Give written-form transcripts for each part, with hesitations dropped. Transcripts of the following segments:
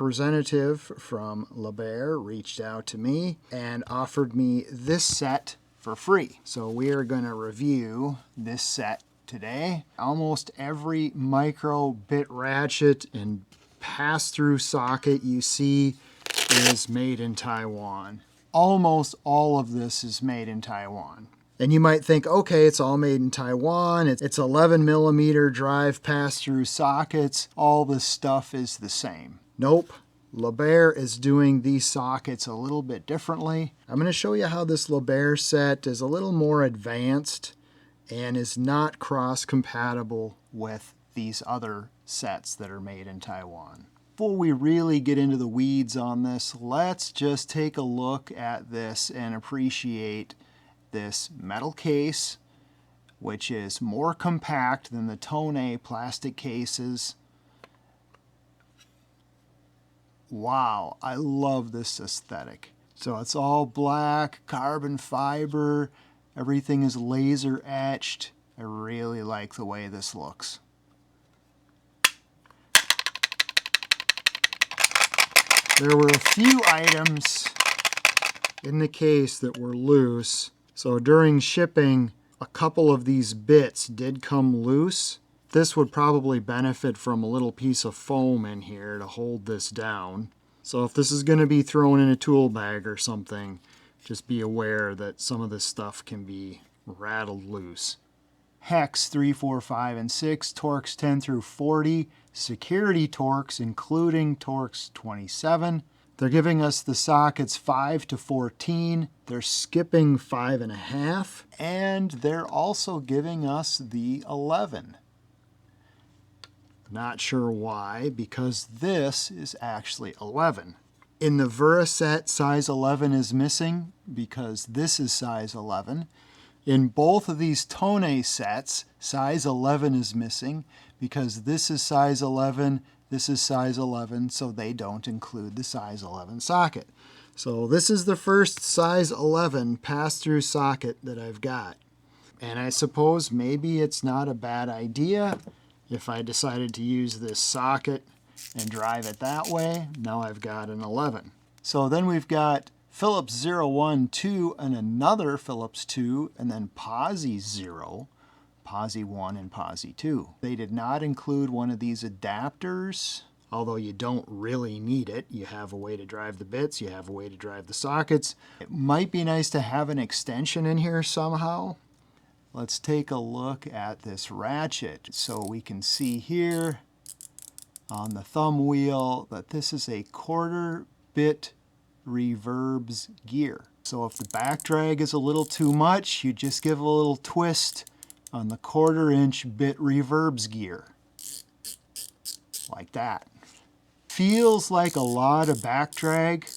Representative from LaBear reached out to me and offered me this set for free. So we are going to review this set today. Almost every micro bit ratchet and pass-through socket you see is made in Taiwan. Almost all of this is made in Taiwan. And you might think, okay, it's all made in Taiwan. It's 11 millimeter drive pass-through sockets. All this stuff is the same. Nope. LaBear is doing these sockets a little bit differently. I'm going to show you how this LaBear set is a little more advanced and is not cross-compatible with these other sets that are made in Taiwan. Before we really get into the weeds on this, let's just take a look at this and appreciate this metal case, which is more compact than the Tone plastic cases. Wow, I love this aesthetic. So it's all black, carbon fiber, everything is laser etched. I really like the way this looks. There were a few items in the case that were loose. So during shipping, a couple of these bits did come loose. This would probably benefit from a little piece of foam in here to hold this down. So if this is going to be thrown in a tool bag or something, just be aware that some of this stuff can be rattled loose. Hex 3, 4, 5, and 6, torques 10 through 40, security torques including torques 27. They're giving us the sockets 5 to 14. They're skipping 5.5, and they're also giving us the 11. Not sure why, because this is actually 11. In the Wera set, size 11 is missing because this is size 11. In both of these Tone sets, size 11 is missing because this is size 11, this is size 11, so they don't include the size 11 socket. So this is the first size 11 pass-through socket that I've got. And I suppose maybe it's not a bad idea if I decided to use this socket and drive it that way. Now I've got an 11. So then we've got Phillips 0, 1, 2, and another Phillips 2, and then Posi 0, Posi 1, and Posi 2. They did not include one of these adapters, although you don't really need it. You have a way to drive the bits, you have a way to drive the sockets. It might be nice to have an extension in here somehow. Let's take a look at this ratchet. So we can see here on the thumb wheel that this is a 1/4 bit reverbs gear. So if the back drag is a little too much, you just give a little twist on the 1/4 inch bit reverbs gear. Like that. Feels like a lot of back drag,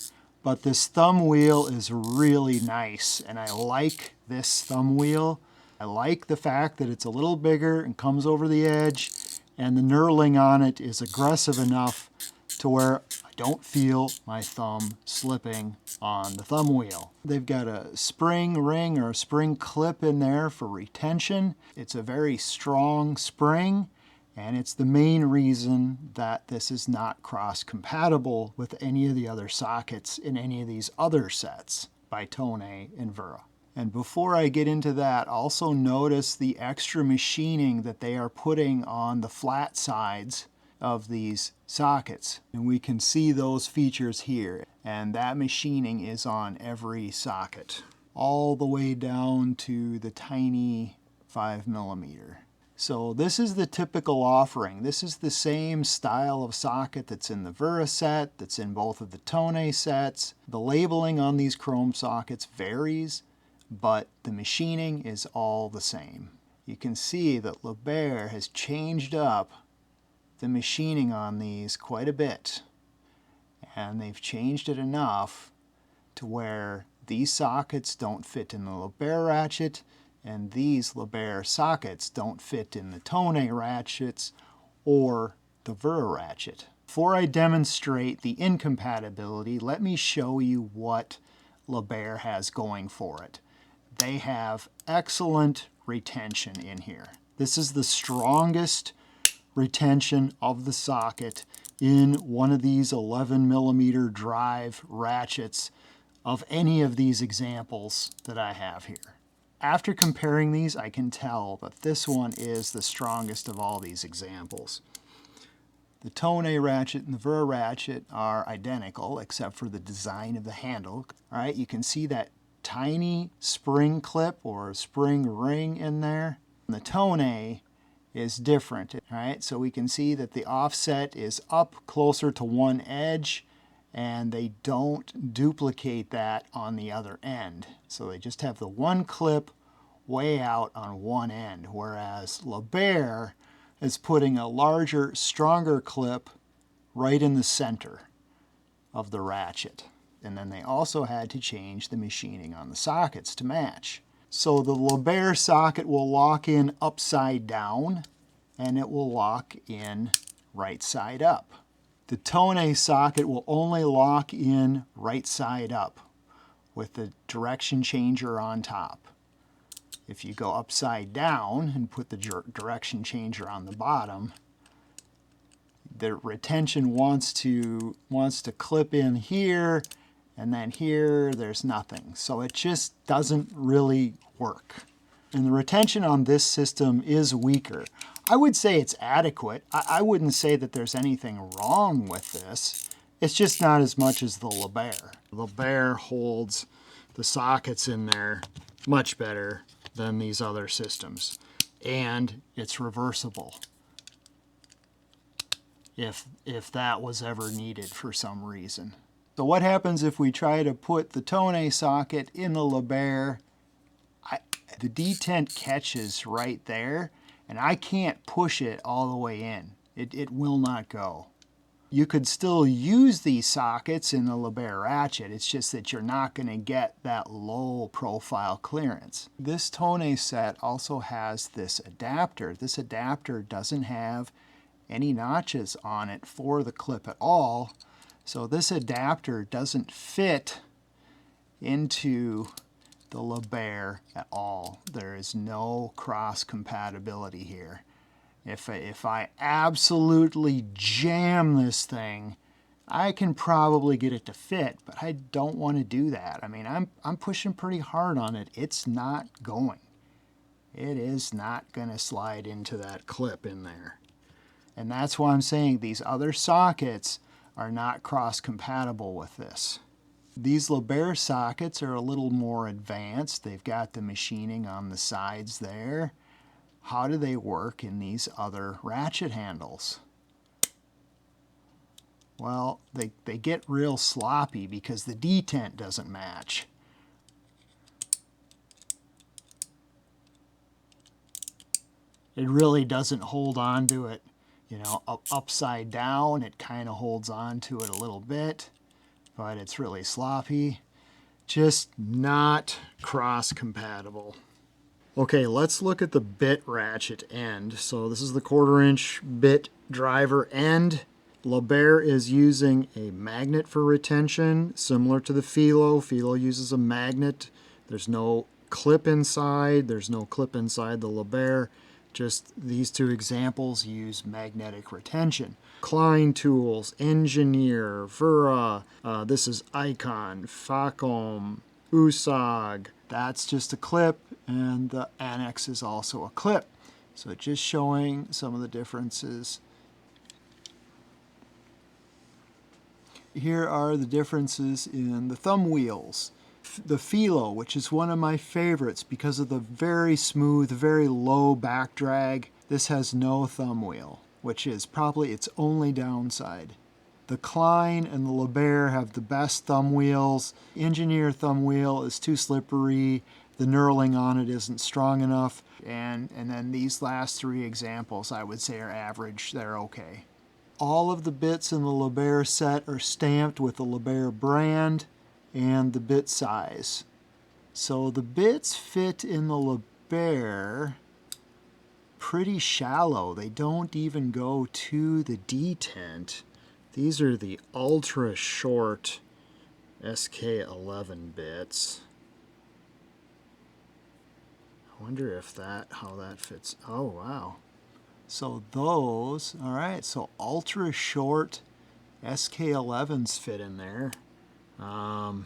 but this thumb wheel is really nice, and I like this thumb wheel. I like the fact that it's a little bigger and comes over the edge, and the knurling on it is aggressive enough to where I don't feel my thumb slipping on the thumb wheel. They've got a spring ring or a spring clip in there for retention. It's a very strong spring, and it's the main reason that this is not cross-compatible with any of the other sockets in any of these other sets by Tone and Wera. And before I get into that, also notice the extra machining that they are putting on the flat sides of these sockets. And we can see those features here. And that machining is on every socket, all the way down to the tiny 5 millimeter. So this is the typical offering. This is the same style of socket that's in the Wera set, that's in both of the Tone sets. The labeling on these chrome sockets varies, but the machining is all the same. You can see that LaBear has changed up the machining on these quite a bit, and they've changed it enough to where these sockets don't fit in the LaBear ratchet, and these LaBear sockets don't fit in the Tone ratchets or the Wera ratchet. Before I demonstrate the incompatibility, let me show you what LaBear has going for it. They have excellent retention in here. This is the strongest retention of the socket in one of these 11mm drive ratchets of any of these examples that I have here. After comparing these, I can tell that this one is the strongest of all these examples. The Tone ratchet and the Wera ratchet are identical except for the design of the handle. All right, you can see that tiny spring clip or spring ring in there. And the Tone is different, all right? So we can see that the offset is up closer to one edge, and they don't duplicate that on the other end. So they just have the one clip way out on one end, whereas LaBear is putting a larger, stronger clip right in the center of the ratchet. And then they also had to change the machining on the sockets to match. So the LaBear socket will lock in upside down, and it will lock in right side up. The Tone socket will only lock in right side up with the direction changer on top. If you go upside down and put the direction changer on the bottom, the retention wants to clip in here, and then here there's nothing. So it just doesn't really work. And the retention on this system is weaker. I would say it's adequate. I wouldn't say that there's anything wrong with this. It's just not as much as the LaBear. LaBear holds the sockets in there much better than these other systems. And it's reversible if that was ever needed for some reason. So what happens if we try to put the Tone socket in the LaBear? The detent catches right there, and I can't push it all the way in. It will not go. You could still use these sockets in the LaBear ratchet, it's just that you're not going to get that low profile clearance. This Tone set also has this adapter. This adapter doesn't have any notches on it for the clip at all, so this adapter doesn't fit into the LaBear at all. There is no cross compatibility here. If I absolutely jam this thing, I can probably get it to fit, but I don't want to do that. I mean, I'm pushing pretty hard on it. It's not going. It is not going to slide into that clip in there. And that's why I'm saying these other sockets are not cross compatible with this. These LaBear sockets are a little more advanced. They've got the machining on the sides there. How do they work in these other ratchet handles? Well, they get real sloppy because the detent doesn't match. It really doesn't hold on to it, you know, upside down. It kind of holds on to it a little bit, but it's really sloppy. Just not cross compatible. Okay, let's look at the bit ratchet end. So this is the 1/4 inch bit driver end. LaBear is using a magnet for retention, similar to the Philo. Philo uses a magnet. There's no clip inside. There's no clip inside the LaBear. Just these two examples use magnetic retention. Klein tools, Engineer, Wera, this is Icon, Facom, Usag. That's just a clip, and the annex is also a clip. So just showing some of the differences. Here are the differences in the thumb wheels. The Philo, which is one of my favorites because of the very smooth, very low back drag. This has no thumb wheel, which is probably its only downside. The Klein and the LaBear have the best thumb wheels. Engineer thumb wheel is too slippery. The knurling on it isn't strong enough. And then these last three examples I would say are average. They're okay. All of the bits in the LaBear set are stamped with the LaBear brand and the bit size. So the bits fit in the LaBear pretty shallow. They don't even go to the detent. These are the ultra short SK11 bits. I wonder if how that fits. Oh, wow. So those, all right, so ultra short SK11s fit in there. I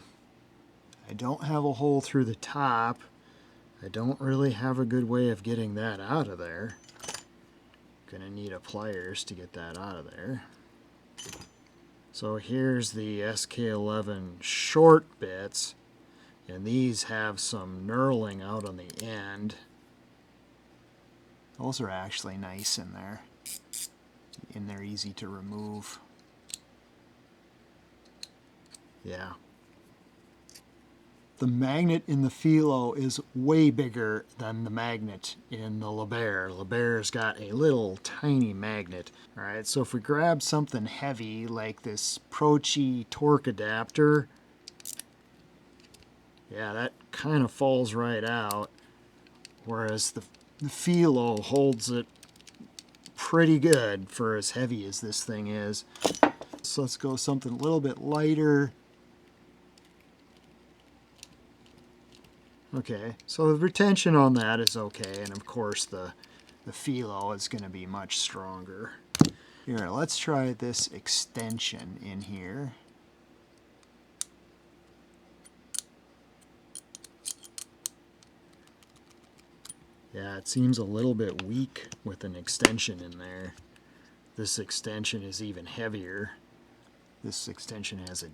don't have a hole through the top. I don't really have a good way of getting that out of there. Gonna need a pliers to get that out of there. So here's the SK11 short bits, and these have some knurling out on the end. Those are actually nice in there. And they're easy to remove. Yeah. The magnet in the Philo is way bigger than the magnet in the LaBear. LaBear's got a little tiny magnet. All right, so if we grab something heavy like this Prochi torque adapter, yeah, that kind of falls right out, whereas the Philo holds it pretty good for as heavy as this thing is. So let's go something a little bit lighter. Okay, so the retention on that is okay, and of course the Philo is going to be much stronger. Here, let's try this extension in here. Yeah, it seems a little bit weak with an extension in there. This extension is even heavier. This extension has a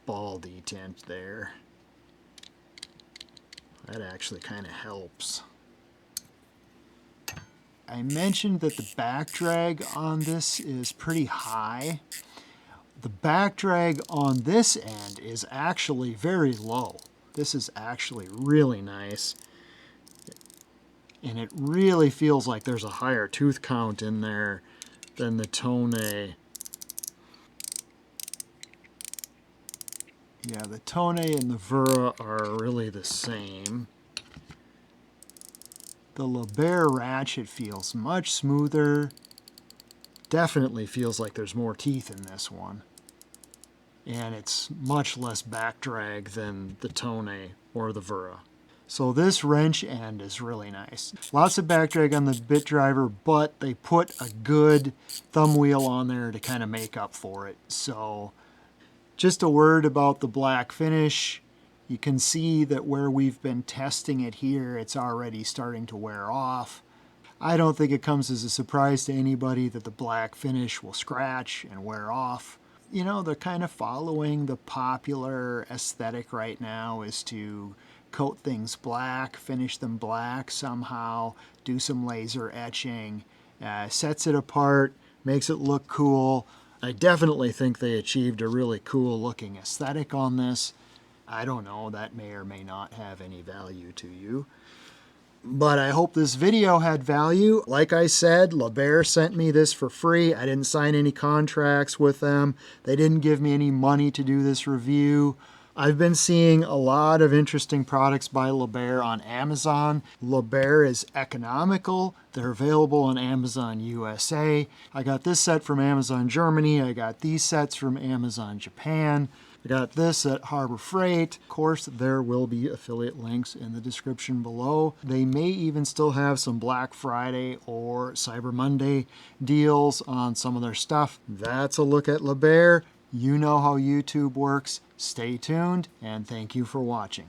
ball detent there. That actually kind of helps. I mentioned that the back drag on this is pretty high. The back drag on this end is actually very low. This is actually really nice. And it really feels like there's a higher tooth count in there than the Tone. Yeah, the Tone and the Wera are really the same. The LaBear ratchet feels much smoother. Definitely feels like there's more teeth in this one. And it's much less back drag than the Tone or the Wera. So this wrench end is really nice. Lots of back drag on the bit driver, but they put a good thumb wheel on there to kind of make up for it. So just a word about the black finish. You can see that where we've been testing it here, it's already starting to wear off. I don't think it comes as a surprise to anybody that the black finish will scratch and wear off. You know, they're kind of following the popular aesthetic right now is to coat things black, finish them black somehow, do some laser etching, sets it apart, makes it look cool. I definitely think they achieved a really cool looking aesthetic on this. I don't know, that may or may not have any value to you. But I hope this video had value. Like I said, LaBear sent me this for free. I didn't sign any contracts with them. They didn't give me any money to do this review. I've been seeing a lot of interesting products by LaBear on Amazon. LaBear is economical. They're available on Amazon USA. I got this set from Amazon Germany. I got these sets from Amazon Japan. I got this at Harbor Freight. Of course, there will be affiliate links in the description below. They may even still have some Black Friday or Cyber Monday deals on some of their stuff. That's a look at LaBear. You know how YouTube works. Stay tuned, and thank you for watching.